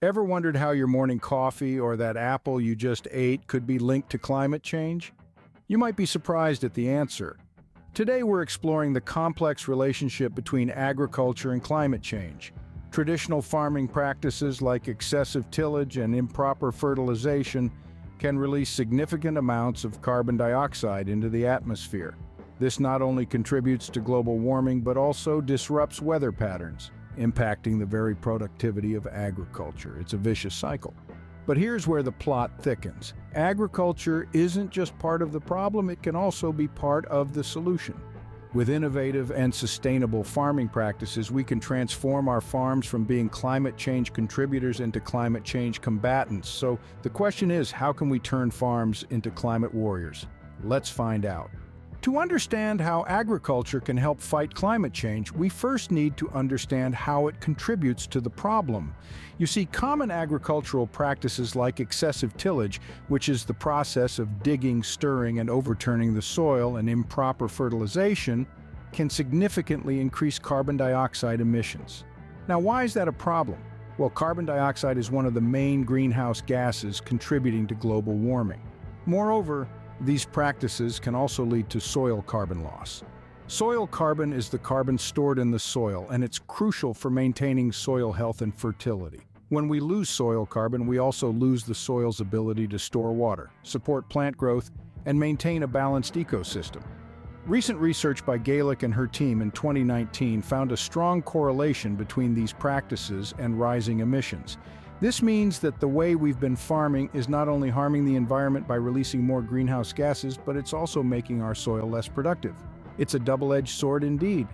Ever wondered how your morning coffee or that apple you just ate could be linked to climate change? You might be surprised at the answer. Today we're exploring the complex relationship between agriculture and climate change. Traditional farming practices like excessive tillage and improper fertilization can release significant amounts of carbon dioxide into the atmosphere. This not only contributes to global warming but also disrupts weather patterns, impacting the very productivity of agriculture. It's a vicious cycle. But here's where the plot thickens. Agriculture isn't just part of the problem, it can also be part of the solution. With innovative and sustainable farming practices, we can transform our farms from being climate change contributors into climate change combatants. So the question is, how can we turn farms into climate warriors? Let's find out. To understand how agriculture can help fight climate change, we first need to understand how it contributes to the problem. You see, common agricultural practices like excessive tillage, which is the process of digging, stirring, and overturning the soil, and improper fertilization, can significantly increase carbon dioxide emissions. Now, why is that a problem? Well, carbon dioxide is one of the main greenhouse gases contributing to global warming. Moreover, these practices can also lead to soil carbon loss. Soil carbon is the carbon stored in the soil, and it's crucial for maintaining soil health and fertility. When we lose soil carbon, we also lose the soil's ability to store water, support plant growth, and maintain a balanced ecosystem. Recent research by Gaelic and her team in 2019 found a strong correlation between these practices and rising emissions. This means that the way we've been farming is not only harming the environment by releasing more greenhouse gases, but it's also making our soil less productive. It's a double-edged sword indeed.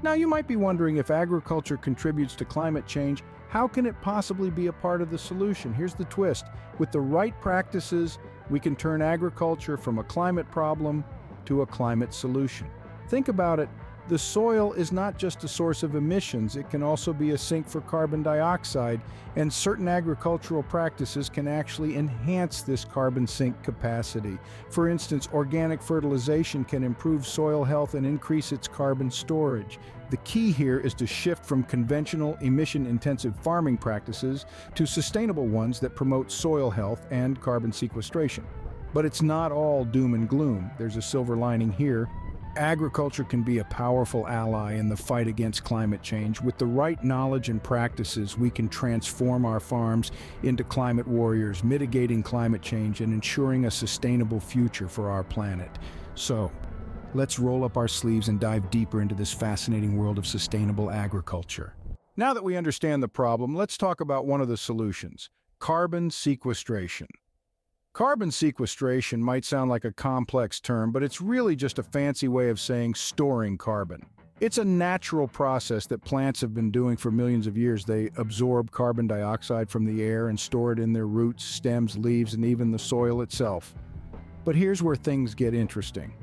Now you might be wondering, if agriculture contributes to climate change, how can it possibly be a part of the solution? Here's the twist. With the right practices, we can turn agriculture from a climate problem to a climate solution. Think about it. The soil is not just a source of emissions, it can also be a sink for carbon dioxide, and certain agricultural practices can actually enhance this carbon sink capacity. For instance, organic fertilization can improve soil health and increase its carbon storage. The key here is to shift from conventional emission-intensive farming practices to sustainable ones that promote soil health and carbon sequestration. But it's not all doom and gloom. There's a silver lining here. Agriculture can be a powerful ally in the fight against climate change. With the right knowledge and practices, we can transform our farms into climate warriors, mitigating climate change and ensuring a sustainable future for our planet. So, let's roll up our sleeves and dive deeper into this fascinating world of sustainable agriculture. Now that we understand the problem, let's talk about one of the solutions: carbon sequestration. Carbon sequestration might sound like a complex term, but it's really just a fancy way of saying storing carbon. It's a natural process that plants have been doing for millions of years. They absorb carbon dioxide from the air and store it in their roots, stems, leaves, and even the soil itself. But here's where things get interesting.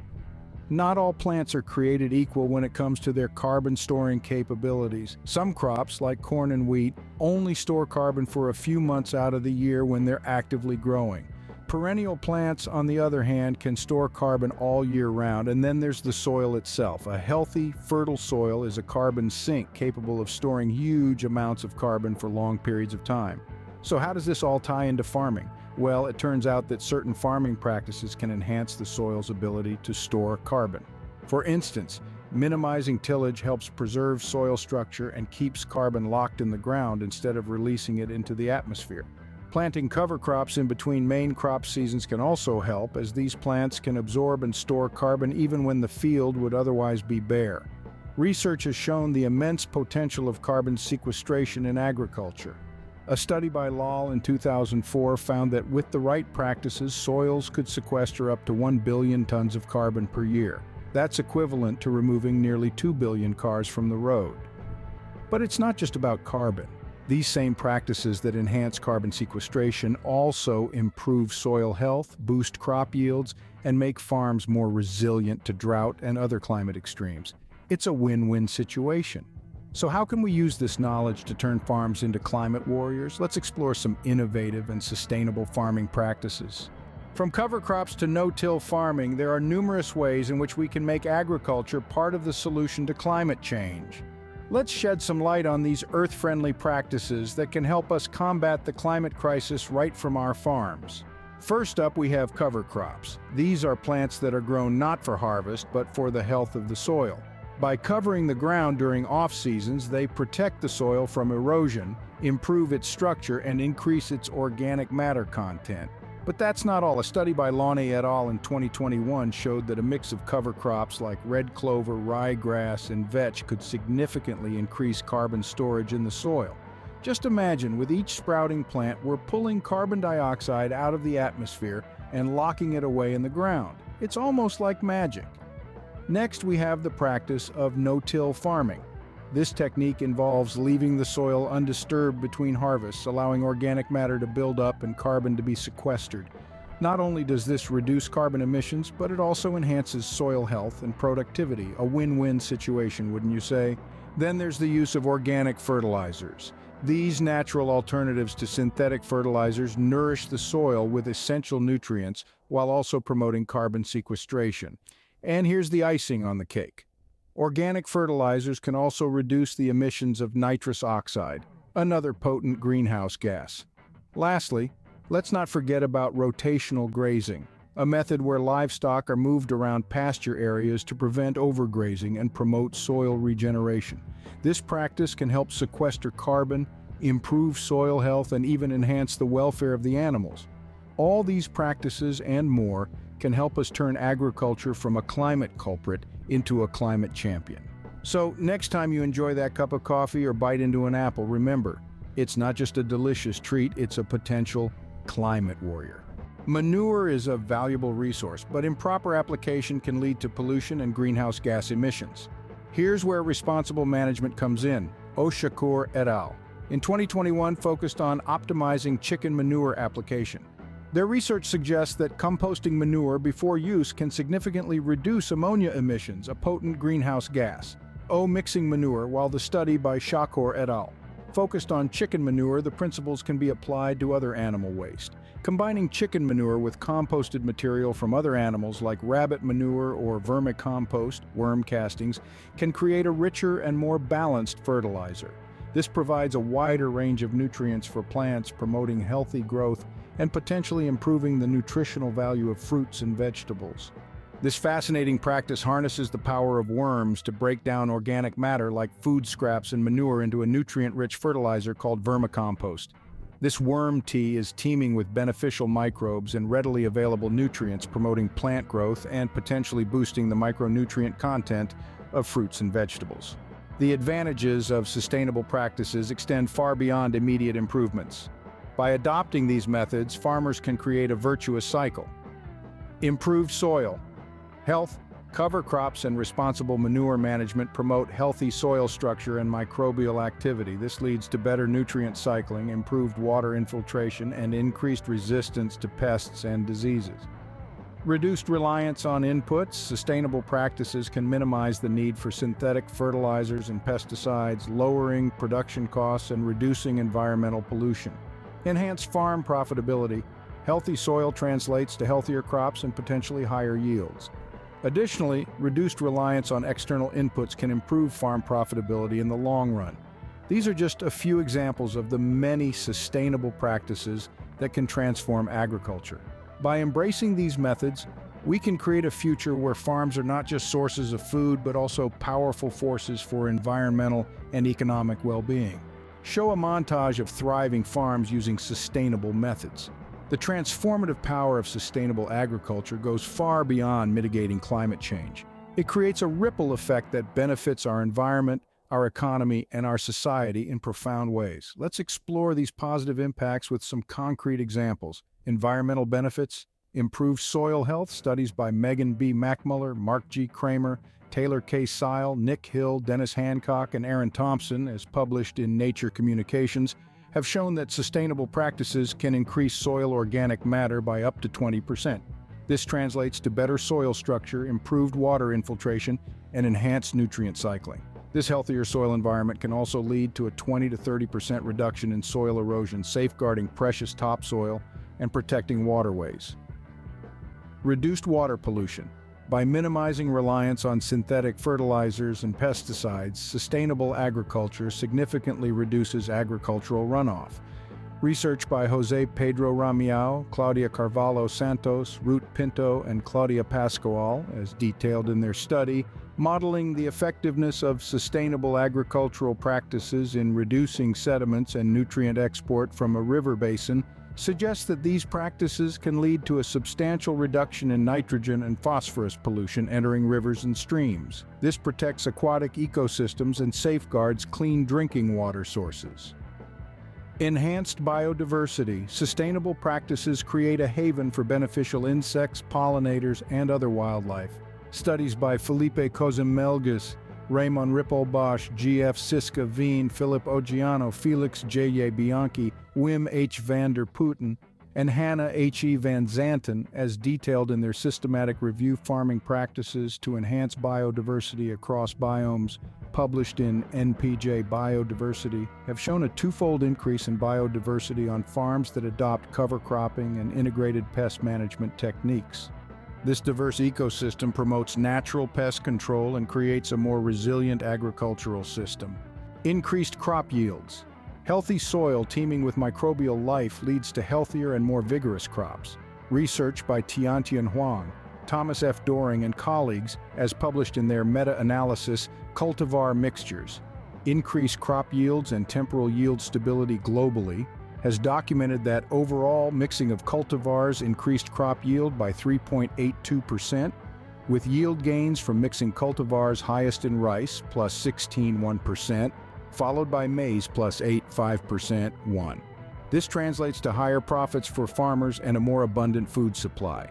Not all plants are created equal when it comes to their carbon storing capabilities. Some crops, like corn and wheat, only store carbon for a few months out of the year when they're actively growing. Perennial plants, on the other hand, can store carbon all year round. And then there's the soil itself. A healthy, fertile soil is a carbon sink capable of storing huge amounts of carbon for long periods of time. So how does this all tie into farming? Well, it turns out that certain farming practices can enhance the soil's ability to store carbon. For instance, minimizing tillage helps preserve soil structure and keeps carbon locked in the ground instead of releasing it into the atmosphere. Planting cover crops in between main crop seasons can also help, as these plants can absorb and store carbon even when the field would otherwise be bare. Research has shown the immense potential of carbon sequestration in agriculture. A study by Lal in 2004 found that with the right practices, soils could sequester up to 1 billion tons of carbon per year. That's equivalent to removing nearly 2 billion cars from the road. But it's not just about carbon. These same practices that enhance carbon sequestration also improve soil health, boost crop yields, and make farms more resilient to drought and other climate extremes. It's a win-win situation. So how can we use this knowledge to turn farms into climate warriors? Let's explore some innovative and sustainable farming practices. From cover crops to no-till farming, there are numerous ways in which we can make agriculture part of the solution to climate change. Let's shed some light on these earth-friendly practices that can help us combat the climate crisis right from our farms. First up, we have cover crops. These are plants that are grown not for harvest, but for the health of the soil. By covering the ground during off-seasons, they protect the soil from erosion, improve its structure, and increase its organic matter content. But that's not all. A study by Launay et al. In 2021 showed that a mix of cover crops like red clover, ryegrass, and vetch could significantly increase carbon storage in the soil. Just imagine, with each sprouting plant, we're pulling carbon dioxide out of the atmosphere and locking it away in the ground. It's almost like magic. Next, we have the practice of no-till farming. This technique involves leaving the soil undisturbed between harvests, allowing organic matter to build up and carbon to be sequestered. Not only does this reduce carbon emissions, but it also enhances soil health and productivity. A win-win situation, wouldn't you say? Then there's the use of organic fertilizers. These natural alternatives to synthetic fertilizers nourish the soil with essential nutrients while also promoting carbon sequestration. And here's the icing on the cake. Organic fertilizers can also reduce the emissions of nitrous oxide, another potent greenhouse gas. Lastly, let's not forget about rotational grazing, a method where livestock are moved around pasture areas to prevent overgrazing and promote soil regeneration. This practice can help sequester carbon, improve soil health, and even enhance the welfare of the animals. All these practices and more can help us turn agriculture from a climate culprit into a climate champion. So, next time you enjoy that cup of coffee or bite into an apple, remember, it's not just a delicious treat, it's a potential climate warrior. Manure is a valuable resource, but improper application can lead to pollution and greenhouse gas emissions. Here's where responsible management comes in. Shakur et al. In 2021 focused on optimizing chicken manure application. Their research suggests that composting manure before use can significantly reduce ammonia emissions, a potent greenhouse gas. Mixing manure, while the study by Shakur et al. Focused on chicken manure, the principles can be applied to other animal waste. Combining chicken manure with composted material from other animals like rabbit manure or vermicompost, worm castings, can create a richer and more balanced fertilizer. This provides a wider range of nutrients for plants, promoting healthy growth and potentially improving the nutritional value of fruits and vegetables. This fascinating practice harnesses the power of worms to break down organic matter like food scraps and manure into a nutrient-rich fertilizer called vermicompost. This worm tea is teeming with beneficial microbes and readily available nutrients, promoting plant growth and potentially boosting the micronutrient content of fruits and vegetables. The advantages of sustainable practices extend far beyond immediate improvements. By adopting these methods, farmers can create a virtuous cycle. Improved soil health, cover crops, and responsible manure management promote healthy soil structure and microbial activity. This leads to better nutrient cycling, improved water infiltration, and increased resistance to pests and diseases. Reduced reliance on inputs, sustainable practices can minimize the need for synthetic fertilizers and pesticides, lowering production costs and reducing environmental pollution. Enhanced farm profitability. Healthy soil translates to healthier crops and potentially higher yields. Additionally, reduced reliance on external inputs can improve farm profitability in the long run. These are just a few examples of the many sustainable practices that can transform agriculture. By embracing these methods, we can create a future where farms are not just sources of food, but also powerful forces for environmental and economic well-being. Show a montage of thriving farms using sustainable methods. The transformative power of sustainable agriculture goes far beyond mitigating climate change. It creates a ripple effect that benefits our environment, our economy, and our society in profound ways. Let's explore these positive impacts with some concrete examples. Environmental benefits, improved soil health. Studies by Megan B. Mackmuller, Mark G. Kramer, Taylor K. Seil, Nick Hill, Dennis Hancock, and Aaron Thompson, as published in Nature Communications, have shown that sustainable practices can increase soil organic matter by up to 20%. This translates to better soil structure, improved water infiltration, and enhanced nutrient cycling. This healthier soil environment can also lead to a 20 to 30% reduction in soil erosion, safeguarding precious topsoil and protecting waterways. Reduced water pollution. By minimizing reliance on synthetic fertilizers and pesticides, sustainable agriculture significantly reduces agricultural runoff. Research by Jose Pedro Ramiao, Claudia Carvalho Santos, Ruth Pinto, and Claudia Pascual, as detailed in their study, modeling the effectiveness of sustainable agricultural practices in reducing sediments and nutrient export from a river basin, suggests that these practices can lead to a substantial reduction in nitrogen and phosphorus pollution entering rivers and streams. This protects aquatic ecosystems and safeguards clean drinking water sources. Enhanced biodiversity. Sustainable practices create a haven for beneficial insects, pollinators, and other wildlife. Studies by Felipe Cozimelgis, Raymond Rippel-Bosch, G.F. Siska Veen, Philip Oggiano, Felix J. Bianchi, Wim H. van der Putten, and Hannah H. E. van Zanten, as detailed in their systematic review farming practices to enhance biodiversity across biomes, published in NPJ Biodiversity, have shown a twofold increase in biodiversity on farms that adopt cover cropping and integrated pest management techniques. This diverse ecosystem promotes natural pest control and creates a more resilient agricultural system. Increased crop yields. Healthy soil teeming with microbial life leads to healthier and more vigorous crops. Research by Tiantian Huang, Thomas F. Doring, and colleagues, as published in their meta-analysis, Cultivar Mixtures, Increased Crop Yields and Temporal Yield Stability Globally, has documented that overall mixing of cultivars increased crop yield by 3.82%, with yield gains from mixing cultivars highest in rice, plus 16.1%, followed by maize, plus 8.5%, 1. This translates to higher profits for farmers and a more abundant food supply.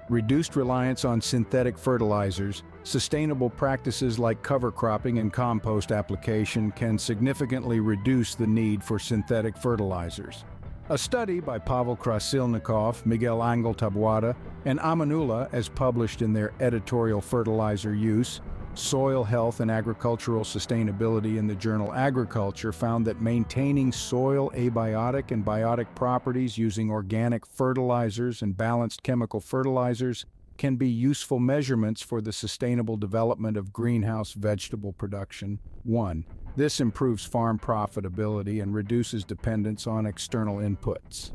Reduced reliance on synthetic fertilizers. Sustainable practices like cover cropping and compost application can significantly reduce the need for synthetic fertilizers. A study by Pavel Krasilnikov, Miguel Angel Taboada, and Amanullah, as published in their editorial Fertilizer Use, Soil Health and Agricultural Sustainability in the journal Agriculture, found that maintaining soil abiotic and biotic properties using organic fertilizers and balanced chemical fertilizers can be useful measurements for the sustainable development of greenhouse vegetable production. 1. This improves farm profitability and reduces dependence on external inputs.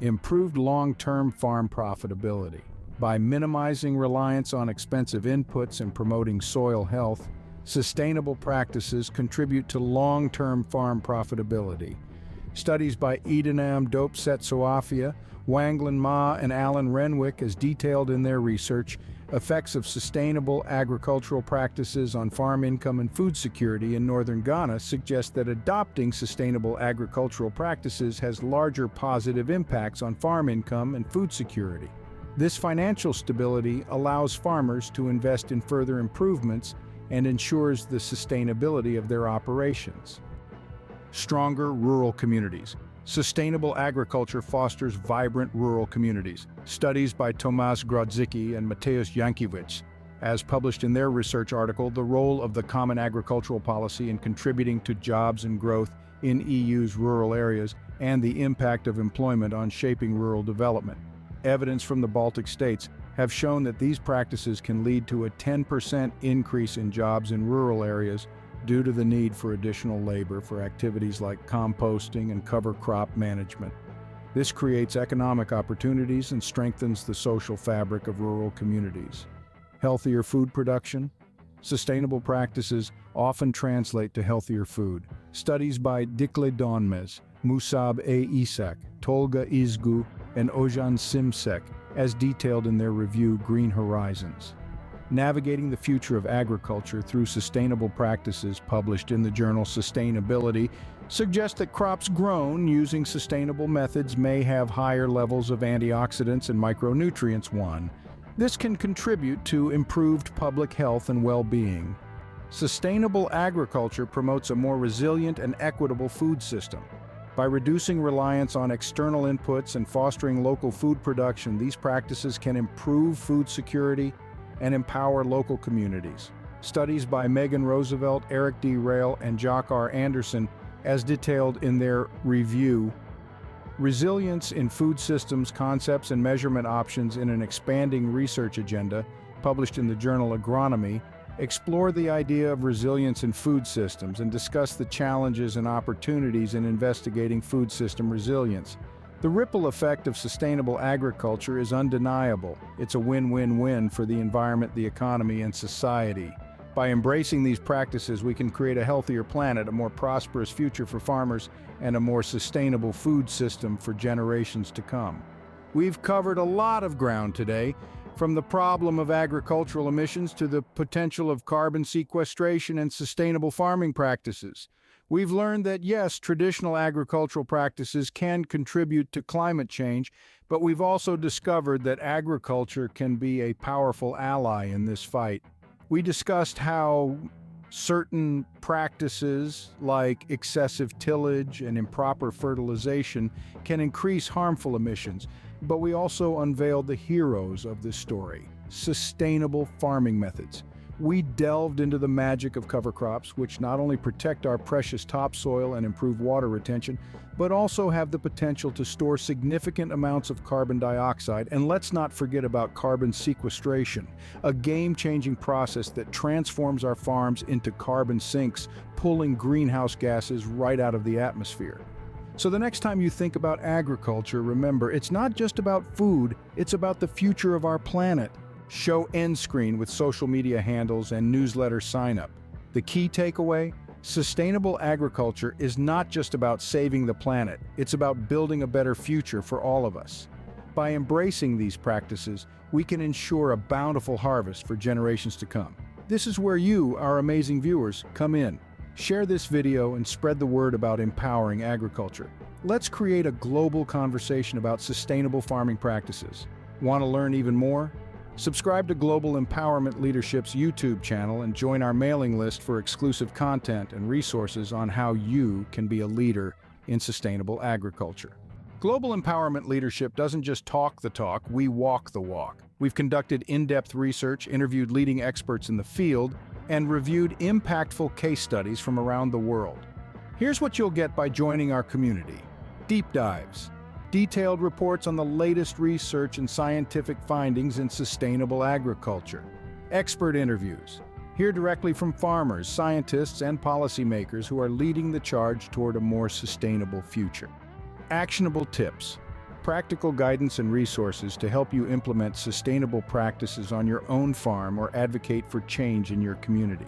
Improved long-term farm profitability. By minimizing reliance on expensive inputs and promoting soil health, sustainable practices contribute to long-term farm profitability. Studies by Edenam Dopsetsoafia, Wanglin Ma, and Alan Renwick, as detailed in their research, effects of sustainable agricultural practices on farm income and food security in northern Ghana suggest that adopting sustainable agricultural practices has larger positive impacts on farm income and food security. This financial stability allows farmers to invest in further improvements and ensures the sustainability of their operations. Stronger rural communities. Sustainable agriculture fosters vibrant rural communities. Studies by Tomasz Grodzicki and Mateusz Jankiewicz, as published in their research article, The Role of the Common Agricultural Policy in Contributing to Jobs and Growth in EU's Rural Areas and the Impact of Employment on Shaping Rural Development. Evidence from the Baltic states have shown that these practices can lead to a 10% increase in jobs in rural areas due to the need for additional labor for activities like composting and cover crop management. This creates economic opportunities and strengthens the social fabric of rural communities. Healthier food production. Sustainable practices often translate to healthier food. Studies by Dikle Donmez, Musab A. Isak, Tolga Izgu, and Ojan Simsek, as detailed in their review Green Horizons. Navigating the Future of Agriculture Through Sustainable Practices, published in the journal Sustainability, suggests that crops grown using sustainable methods may have higher levels of antioxidants and micronutrients. 1. This can contribute to improved public health and well-being. Sustainable agriculture promotes a more resilient and equitable food system. By reducing reliance on external inputs and fostering local food production, these practices can improve food security and empower local communities. Studies by Megan Roosevelt, Eric D. Rail, and Jock R. Anderson, as detailed in their review, Resilience in Food Systems, Concepts and Measurement Options in an Expanding Research Agenda, published in the journal Agronomy, explore the idea of resilience in food systems and discuss the challenges and opportunities in investigating food system resilience. The ripple effect of sustainable agriculture is undeniable. It's a win-win-win for the environment, the economy, and society. By embracing these practices, we can create a healthier planet, a more prosperous future for farmers, and a more sustainable food system for generations to come. We've covered a lot of ground today, from the problem of agricultural emissions to the potential of carbon sequestration and sustainable farming practices. We've learned that yes, traditional agricultural practices can contribute to climate change, but we've also discovered that agriculture can be a powerful ally in this fight. We discussed how certain practices like excessive tillage and improper fertilization can increase harmful emissions, but we also unveiled the heroes of this story: sustainable farming methods. We delved into the magic of cover crops, which not only protect our precious topsoil and improve water retention, but also have the potential to store significant amounts of carbon dioxide. And let's not forget about carbon sequestration, a game-changing process that transforms our farms into carbon sinks, pulling greenhouse gases right out of the atmosphere. So the next time you think about agriculture, remember, it's not just about food, it's about the future of our planet. Show end screen with social media handles and newsletter sign-up. The key takeaway? Sustainable agriculture is not just about saving the planet, it's about building a better future for all of us. By embracing these practices, we can ensure a bountiful harvest for generations to come. This is where you, our amazing viewers, come in. Share this video and spread the word about empowering agriculture. Let's create a global conversation about sustainable farming practices. Want to learn even more? Subscribe to Global Empowerment Leadership's YouTube channel and join our mailing list for exclusive content and resources on how you can be a leader in sustainable agriculture. Global Empowerment Leadership doesn't just talk the talk, we walk the walk. We've conducted in-depth research, interviewed leading experts in the field, and reviewed impactful case studies from around the world. Here's what you'll get by joining our community: deep dives, detailed reports on the latest research and scientific findings in sustainable agriculture, expert interviews. Hear directly from farmers, scientists, and policymakers who are leading the charge toward a more sustainable future. Actionable tips, practical guidance and resources to help you implement sustainable practices on your own farm or advocate for change in your community.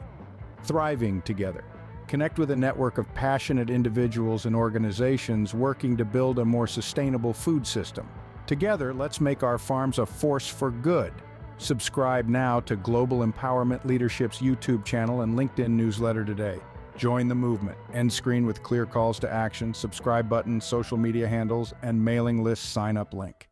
Thriving together. Connect with a network of passionate individuals and organizations working to build a more sustainable food system. Together, let's make our farms a force for good. Subscribe now to Global Empowerment Leadership's YouTube channel and LinkedIn newsletter today. Join the movement. End screen with clear calls to action, subscribe button, social media handles, and mailing list sign-up link.